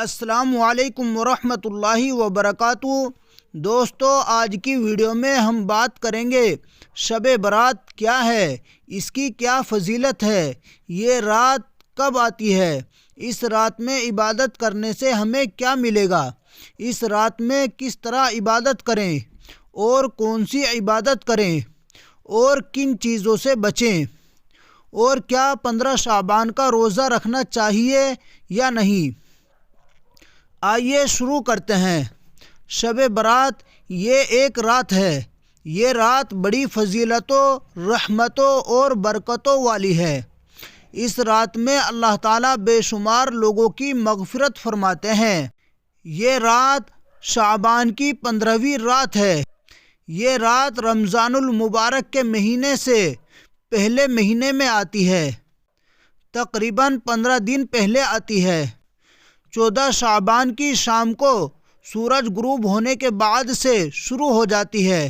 السلام علیکم ورحمۃ اللہ وبرکاتہ۔ دوستو، آج کی ویڈیو میں ہم بات کریں گے شب برات کیا ہے، اس کی کیا فضیلت ہے، یہ رات کب آتی ہے، اس رات میں عبادت کرنے سے ہمیں کیا ملے گا، اس رات میں کس طرح عبادت کریں اور کون سی عبادت کریں اور کن چیزوں سے بچیں، اور کیا 15 شعبان کا روزہ رکھنا چاہیے یا نہیں۔ آئیے شروع کرتے ہیں۔ شب برات یہ ایک رات ہے۔ یہ رات بڑی فضیلتوں، رحمتوں اور برکتوں والی ہے۔ اس رات میں اللہ تعالیٰ بے شمار لوگوں کی مغفرت فرماتے ہیں۔ یہ رات شعبان کی 15ویں رات ہے۔ یہ رات رمضان المبارک کے مہینے سے پہلے مہینے میں آتی ہے، تقریباً 15 دن پہلے آتی ہے۔ 14 شعبان کی شام کو سورج غروب ہونے کے بعد سے شروع ہو جاتی ہے۔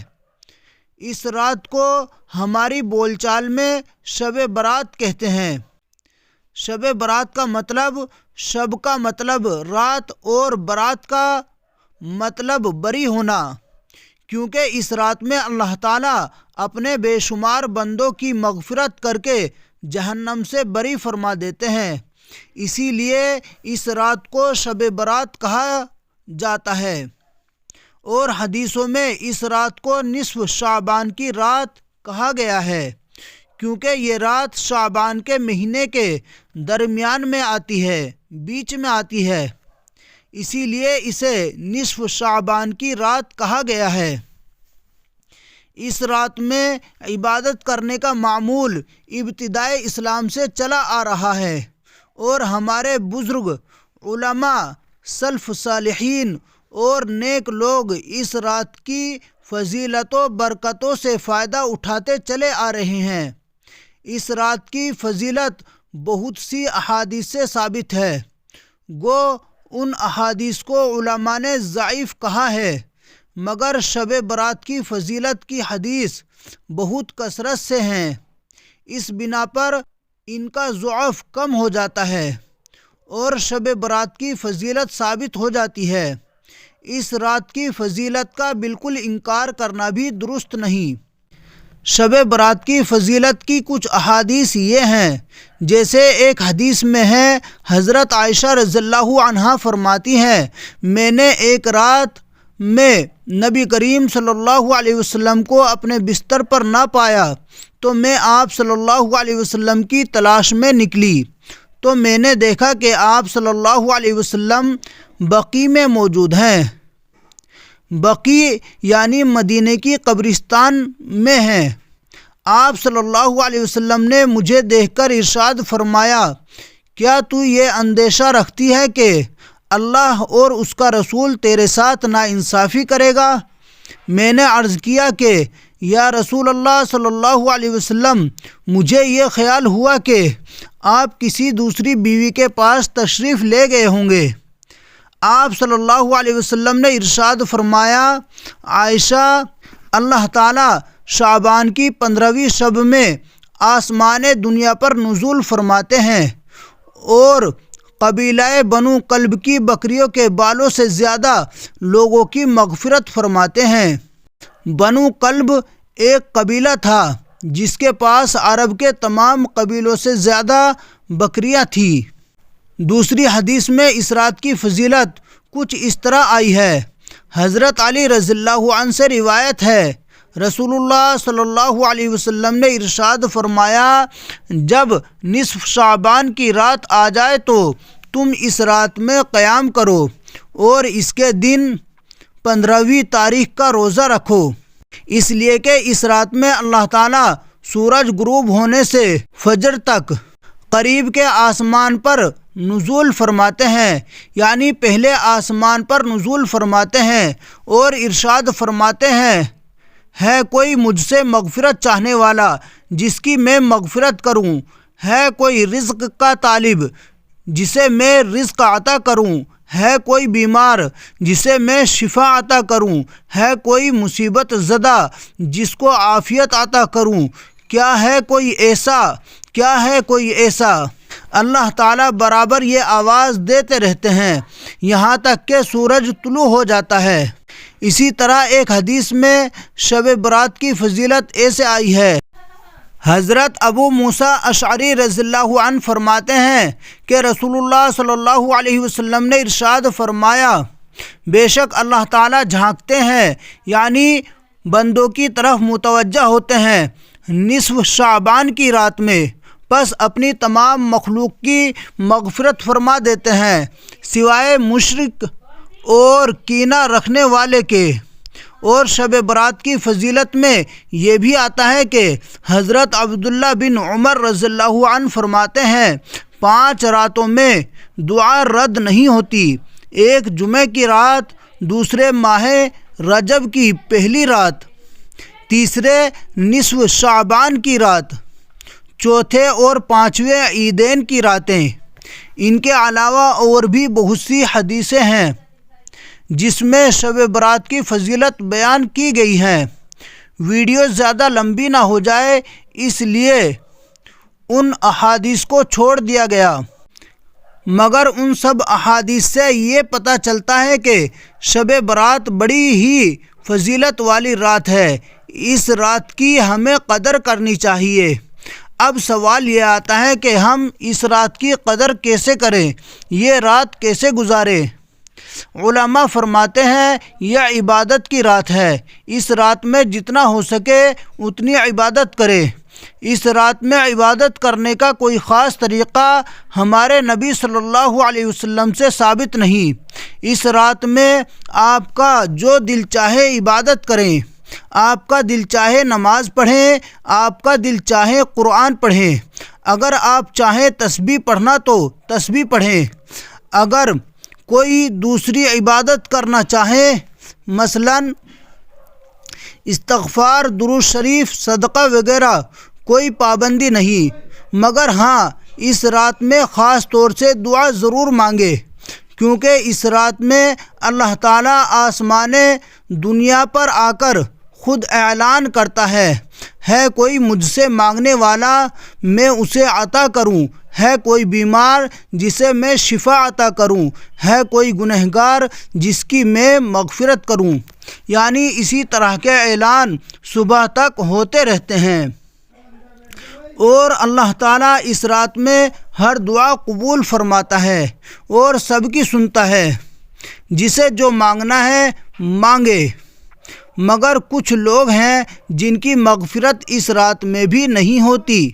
اس رات کو ہماری بول چال میں شب برات کہتے ہیں۔ شب برات کا مطلب، شب کا مطلب رات اور برات کا مطلب بری ہونا، کیونکہ اس رات میں اللہ تعالیٰ اپنے بے شمار بندوں کی مغفرت کر کے جہنم سے بری فرما دیتے ہیں۔ اسی لیے اس رات کو شب برات کہا جاتا ہے، اور حدیثوں میں اس رات کو نصف شعبان کی رات کہا گیا ہے، کیونکہ یہ رات شعبان کے مہینے کے درمیان میں آتی ہے، بیچ میں آتی ہے، اسی لیے اسے نصف شعبان کی رات کہا گیا ہے۔ اس رات میں عبادت کرنے کا معمول ابتدائے اسلام سے چلا آ رہا ہے، اور ہمارے بزرگ علماء، سلف صالحین اور نیک لوگ اس رات کی فضیلتوں برکتوں سے فائدہ اٹھاتے چلے آ رہے ہیں۔ اس رات کی فضیلت بہت سی احادیث سے ثابت ہے، گو ان احادیث کو علماء نے ضعیف کہا ہے، مگر شب برات کی فضیلت کی حدیث بہت کثرت سے ہیں، اس بنا پر ان کا ضعف کم ہو جاتا ہے اور شب برات کی فضیلت ثابت ہو جاتی ہے۔ اس رات کی فضیلت کا بالکل انکار کرنا بھی درست نہیں۔ شب برات کی فضیلت کی کچھ احادیث یہ ہیں، جیسے ایک حدیث میں ہے، حضرت عائشہ رضی اللہ عنہا فرماتی ہیں، میں نے ایک رات میں نبی کریم صلی اللہ علیہ وسلم کو اپنے بستر پر نہ پایا، تو میں آپ صلی اللہ علیہ وسلم کی تلاش میں نکلی، تو میں نے دیکھا کہ آپ صلی اللہ علیہ وسلم بقیع میں موجود ہیں۔ بقیع یعنی مدینے کی قبرستان میں ہیں۔ آپ صلی اللہ علیہ وسلم نے مجھے دیکھ کر ارشاد فرمایا، کیا تو یہ اندیشہ رکھتی ہے کہ اللہ اور اس کا رسول تیرے ساتھ ناانصافی کرے گا؟ میں نے عرض کیا کہ یا رسول اللہ صلی اللہ علیہ وسلم، مجھے یہ خیال ہوا کہ آپ کسی دوسری بیوی کے پاس تشریف لے گئے ہوں گے۔ آپ صلی اللہ علیہ وسلم نے ارشاد فرمایا، عائشہ، اللہ تعالیٰ شعبان کی 15ویں شب میں آسمان دنیا پر نزول فرماتے ہیں، اور قبیلہ بنو کلب کی بکریوں کے بالوں سے زیادہ لوگوں کی مغفرت فرماتے ہیں۔ بنو کلب ایک قبیلہ تھا جس کے پاس عرب کے تمام قبیلوں سے زیادہ بکریاں تھیں۔ دوسری حدیث میں اس رات کی فضیلت کچھ اس طرح آئی ہے۔ حضرت علی رضی اللہ عنہ سے روایت ہے، رسول اللہ صلی اللہ علیہ وسلم نے ارشاد فرمایا، جب نصف شعبان کی رات آ جائے تو تم اس رات میں قیام کرو اور اس کے دن 15ویں تاریخ کا روزہ رکھو، اس لیے کہ اس رات میں اللہ تعالیٰ سورج غروب ہونے سے فجر تک قریب کے آسمان پر نزول فرماتے ہیں، یعنی پہلے آسمان پر نزول فرماتے ہیں، اور ارشاد فرماتے ہیں، ہے کوئی مجھ سے مغفرت چاہنے والا جس کی میں مغفرت کروں، ہے کوئی رزق کا طالب جسے میں رزق عطا کروں، ہے کوئی بیمار جسے میں شفا عطا کروں، ہے کوئی مصیبت زدہ جس کو عافیت عطا کروں، کیا ہے کوئی ایسا اللہ تعالیٰ برابر یہ آواز دیتے رہتے ہیں یہاں تک کہ سورج طلوع ہو جاتا ہے۔ اسی طرح ایک حدیث میں شب برات کی فضیلت ایسے آئی ہے۔ حضرت ابو موسیٰ اشعری رضی اللہ عنہ فرماتے ہیں کہ رسول اللہ صلی اللہ علیہ وسلم نے ارشاد فرمایا، بے شک اللہ تعالیٰ جھانکتے ہیں، یعنی بندوں کی طرف متوجہ ہوتے ہیں نصف شعبان کی رات میں، پس اپنی تمام مخلوق کی مغفرت فرما دیتے ہیں سوائے مشرک اور کینہ رکھنے والے کے۔ اور شب برات کی فضیلت میں یہ بھی آتا ہے کہ حضرت عبداللہ بن عمر رضی اللہ عنہ فرماتے ہیں 5 راتوں میں دعا رد نہیں ہوتی، ایک جمعہ کی رات، دوسرے ماہ رجب کی پہلی رات، تیسرے نصف شعبان کی رات، چوتھے اور 5ویں عیدین کی راتیں۔ ان کے علاوہ اور بھی بہت سی حدیثیں ہیں جس میں شب برات کی فضیلت بیان کی گئی ہے۔ ویڈیو زیادہ لمبی نہ ہو جائے اس لیے ان احادیث کو چھوڑ دیا گیا، مگر ان سب احادیث سے یہ پتہ چلتا ہے کہ شب برات بڑی ہی فضیلت والی رات ہے، اس رات کی ہمیں قدر کرنی چاہیے۔ اب سوال یہ آتا ہے کہ ہم اس رات کی قدر کیسے کریں، یہ رات کیسے گزاریں؟ علماء فرماتے ہیں یہ عبادت کی رات ہے، اس رات میں جتنا ہو سکے اتنی عبادت کرے۔ اس رات میں عبادت کرنے کا کوئی خاص طریقہ ہمارے نبی صلی اللہ علیہ وسلم سے ثابت نہیں۔ اس رات میں آپ کا جو دل چاہے عبادت کریں، آپ کا دل چاہے نماز پڑھیں، آپ کا دل چاہے قرآن پڑھیں، اگر آپ چاہیں تسبیح پڑھنا تو تسبیح پڑھیں، اگر کوئی دوسری عبادت کرنا چاہیں مثلا استغفار، درود شریف، صدقہ وغیرہ، کوئی پابندی نہیں، مگر ہاں اس رات میں خاص طور سے دعا ضرور مانگے، کیونکہ اس رات میں اللہ تعالیٰ آسمان دنیا پر آ کر خود اعلان کرتا ہے کوئی مجھ سے مانگنے والا میں اسے عطا کروں، ہے کوئی بیمار جسے میں شفا عطا کروں، ہے کوئی گنہگار جس کی میں مغفرت کروں، یعنی اسی طرح کے اعلان صبح تک ہوتے رہتے ہیں۔ اور اللہ تعالیٰ اس رات میں ہر دعا قبول فرماتا ہے اور سب کی سنتا ہے، جسے جو مانگنا ہے مانگے، مگر کچھ لوگ ہیں جن کی مغفرت اس رات میں بھی نہیں ہوتی۔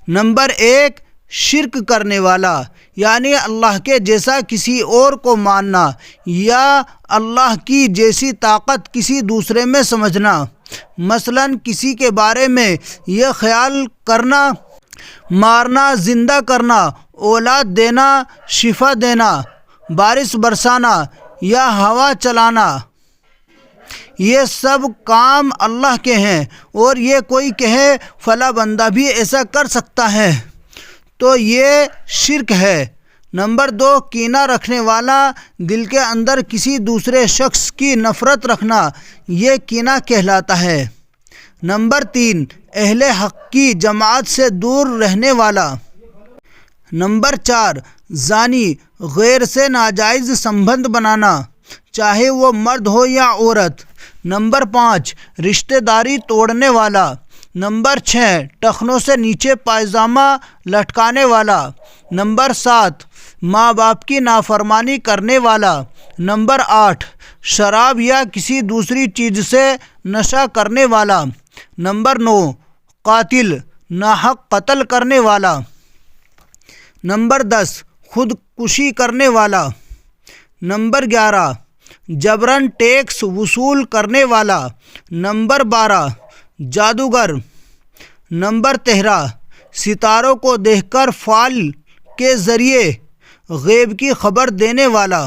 نمبر 1، شرک کرنے والا، یعنی اللہ کے جیسا کسی اور کو ماننا یا اللہ کی جیسی طاقت کسی دوسرے میں سمجھنا، مثلا کسی کے بارے میں یہ خیال کرنا مارنا، زندہ کرنا، اولاد دینا، شفا دینا، بارش برسانا یا ہوا چلانا، یہ سب کام اللہ کے ہیں، اور یہ کوئی کہے فلاں بندہ بھی ایسا کر سکتا ہے تو یہ شرک ہے۔ نمبر 2، کینہ رکھنے والا، دل کے اندر کسی دوسرے شخص کی نفرت رکھنا، یہ کینہ کہلاتا ہے۔ نمبر 3، اہل حق کی جماعت سے دور رہنے والا۔ نمبر 4، زانی، غیر سے ناجائز سمبند بنانا، چاہے وہ مرد ہو یا عورت۔ نمبر 5، رشتہ داری توڑنے والا۔ نمبر 6، ٹخنوں سے نیچے پائجامہ لٹکانے والا۔ نمبر 7، ماں باپ کی نافرمانی کرنے والا۔ نمبر 8، شراب یا کسی دوسری چیز سے نشہ کرنے والا۔ نمبر 9، قاتل، ناحق قتل کرنے والا۔ نمبر 10، خودکشی کرنے والا۔ نمبر 11، جبراً ٹیکس وصول کرنے والا۔ نمبر 12، جادوگر۔ نمبر 13، ستاروں کو دیکھ کر فال کے ذریعے غیب کی خبر دینے والا۔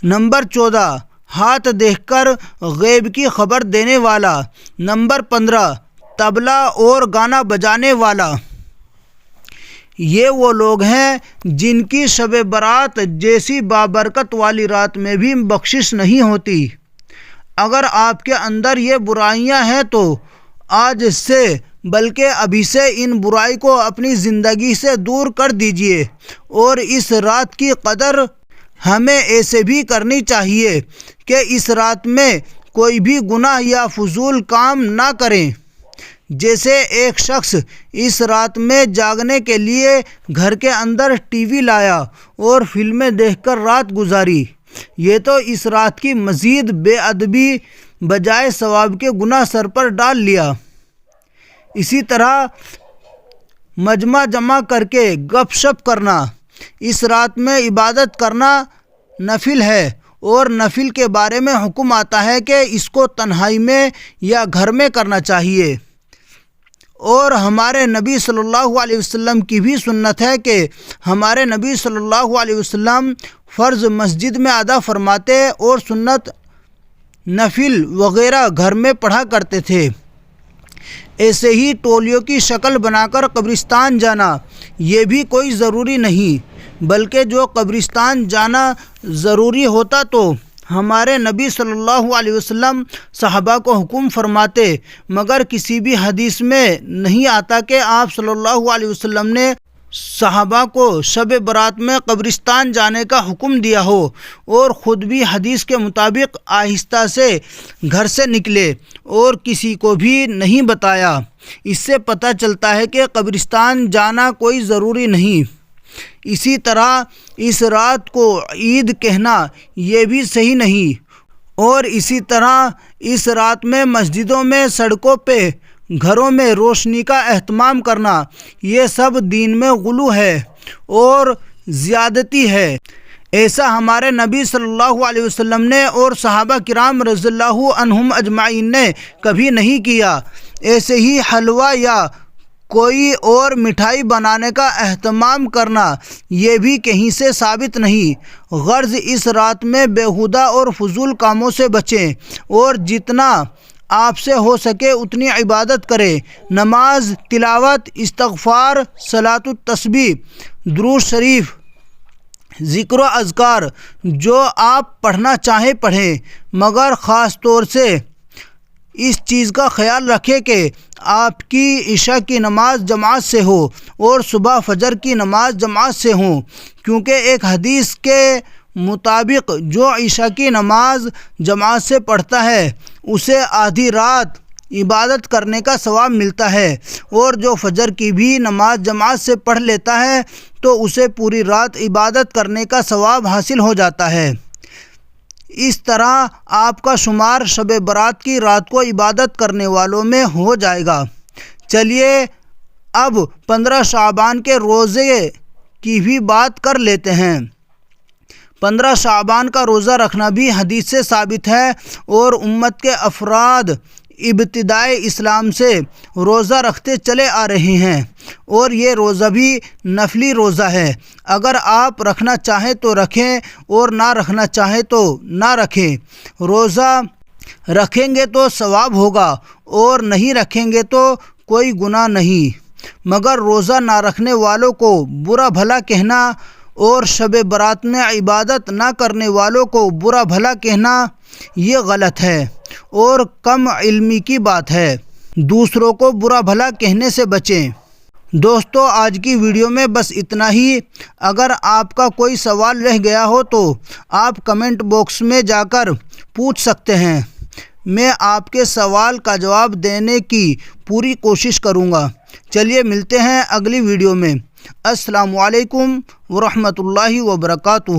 نمبر 14، ہاتھ دیکھ کر غیب کی خبر دینے والا۔ نمبر 15، طبلہ اور گانا بجانے والا۔ یہ وہ لوگ ہیں جن کی شب برات جیسی بابرکت والی رات میں بھی بخشش نہیں ہوتی۔ اگر آپ کے اندر یہ برائیاں ہیں تو آج سے بلکہ ابھی سے ان برائی کو اپنی زندگی سے دور کر دیجیے، اور اس رات کی قدر ہمیں ایسے بھی کرنی چاہیے کہ اس رات میں کوئی بھی گناہ یا فضول کام نہ کریں۔ جیسے ایک شخص اس رات میں جاگنے کے لیے گھر کے اندر ٹی وی لایا اور فلمیں دیکھ کر رات گزاری، یہ تو اس رات کی مزید بے ادبی بجائے ثواب کے گناہ سر پر ڈال لیا۔ اسی طرح مجمع جمع کر کے گپ شپ کرنا، اس رات میں عبادت کرنا نفل ہے، اور نفل کے بارے میں حکم آتا ہے کہ اس کو تنہائی میں یا گھر میں کرنا چاہیے۔ اور ہمارے نبی صلی اللہ علیہ وسلم کی بھی سنت ہے کہ ہمارے نبی صلی اللہ علیہ وسلم فرض مسجد میں ادا فرماتے اور سنت نفل وغیرہ گھر میں پڑھا کرتے تھے۔ ایسے ہی ٹولیوں کی شکل بنا کر قبرستان جانا، یہ بھی کوئی ضروری نہیں، بلکہ جو قبرستان جانا ضروری ہوتا تو ہمارے نبی صلی اللہ علیہ وسلم صحابہ کو حکم فرماتے، مگر کسی بھی حدیث میں نہیں آتا کہ آپ صلی اللہ علیہ وسلم نے صحابہ کو شب برات میں قبرستان جانے کا حکم دیا ہو، اور خود بھی حدیث کے مطابق آہستہ سے گھر سے نکلے اور کسی کو بھی نہیں بتایا۔ اس سے پتہ چلتا ہے کہ قبرستان جانا کوئی ضروری نہیں۔ اسی طرح اس رات کو عید کہنا یہ بھی صحیح نہیں، اور اسی طرح اس رات میں مسجدوں میں، سڑکوں پہ، گھروں میں روشنی کا اہتمام کرنا، یہ سب دین میں غلو ہے اور زیادتی ہے۔ ایسا ہمارے نبی صلی اللہ علیہ وسلم نے اور صحابہ کرام رضی اللہ عنہم اجمعین نے کبھی نہیں کیا۔ ایسے ہی حلوہ یا کوئی اور مٹھائی بنانے کا اہتمام کرنا، یہ بھی کہیں سے ثابت نہیں۔ غرض اس رات میں بیہودہ اور فضول کاموں سے بچیں، اور جتنا آپ سے ہو سکے اتنی عبادت کریں۔ نماز، تلاوت، استغفار، صلاۃ التسبیح، درود شریف، ذکر و اذکار جو آپ پڑھنا چاہیں پڑھیں، مگر خاص طور سے اس چیز کا خیال رکھیں کہ آپ کی عشاء کی نماز جماعت سے ہو اور صبح فجر کی نماز جماعت سے ہوں، کیونکہ ایک حدیث کے مطابق جو عشاء کی نماز جماعت سے پڑھتا ہے اسے آدھی رات عبادت کرنے کا ثواب ملتا ہے، اور جو فجر کی بھی نماز جماعت سے پڑھ لیتا ہے تو اسے پوری رات عبادت کرنے کا ثواب حاصل ہو جاتا ہے۔ اس طرح آپ کا شمار شب برات کی رات کو عبادت کرنے والوں میں ہو جائے گا۔ چلیے اب 15 شعبان کے روزے کی بھی بات کر لیتے ہیں۔ 15 شعبان کا روزہ رکھنا بھی حدیث سے ثابت ہے، اور امت کے افراد ابتدائے اسلام سے روزہ رکھتے چلے آ رہے ہیں، اور یہ روزہ بھی نفلی روزہ ہے۔ اگر آپ رکھنا چاہیں تو رکھیں اور نہ رکھنا چاہیں تو نہ رکھیں۔ روزہ رکھیں گے تو ثواب ہوگا، اور نہیں رکھیں گے تو کوئی گناہ نہیں، مگر روزہ نہ رکھنے والوں کو برا بھلا کہنا اور شب برات میں عبادت نہ کرنے والوں کو برا بھلا کہنا یہ غلط ہے اور کم علمی کی بات ہے۔ دوسروں کو برا بھلا کہنے سے بچیں۔ دوستو، آج کی ویڈیو میں بس اتنا ہی۔ اگر آپ کا کوئی سوال رہ گیا ہو تو آپ کمنٹ باکس میں جا کر پوچھ سکتے ہیں، میں آپ کے سوال کا جواب دینے کی پوری کوشش کروں گا۔ چلیے ملتے ہیں اگلی ویڈیو میں۔ السلام علیکم ورحمۃ اللہ وبرکاتہ۔